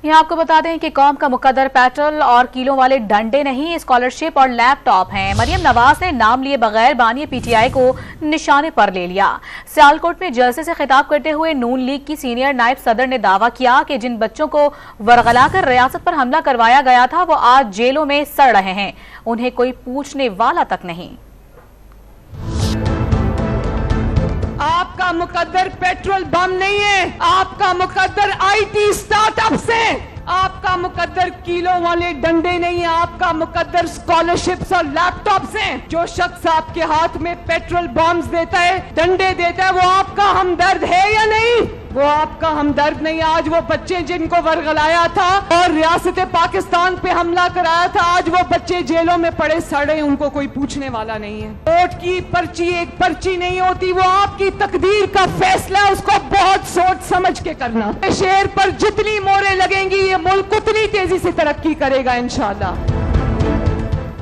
यहाँ आपको बता दें कि कौम का मुकद्दर पेट्रोल और किलो वाले डंडे नहीं, स्कॉलरशिप और लैपटॉप हैं। मरियम नवाज ने नाम लिए बगैर बानी पीटीआई को निशाने पर ले लिया। सियालकोट में जलसे से खिताब करते हुए नून लीग की सीनियर नायब सदर ने दावा किया कि जिन बच्चों को वरगलाकर रियासत पर हमला करवाया गया था वो आज जेलों में सड़ रहे हैं, उन्हें कोई पूछने वाला तक नहीं। आपका मुकद्दर पेट्रोल बम नहीं है, आपका मुकद्दर आईटी स्टार्टअप्स है, आपका मुकद्दर किलो वाले डंडे नहीं है, आपका मुकद्दर स्कॉलरशिप्स और लैपटॉप्स हैं। जो शख्स आपके हाथ में पेट्रोल बम्स देता है, डंडे देता है, वो आपका हमदर्द है या नहीं? वो आपका हमदर्द नहीं। आज वो बच्चे जिनको वरगलाया था और रियासत पाकिस्तान पे हमला कराया था, आज वो बच्चे जेलों में पड़े सड़े, उनको कोई पूछने वाला नहीं है। वोट की पर्ची एक पर्ची नहीं होती, वो आपकी तकदीर का फैसला, उसको बहुत सोच समझ के करना। शेर पर जितनी मोहरें लगेंगी ये मुल्क उतनी तेजी से तरक्की करेगा इंशाल्लाह।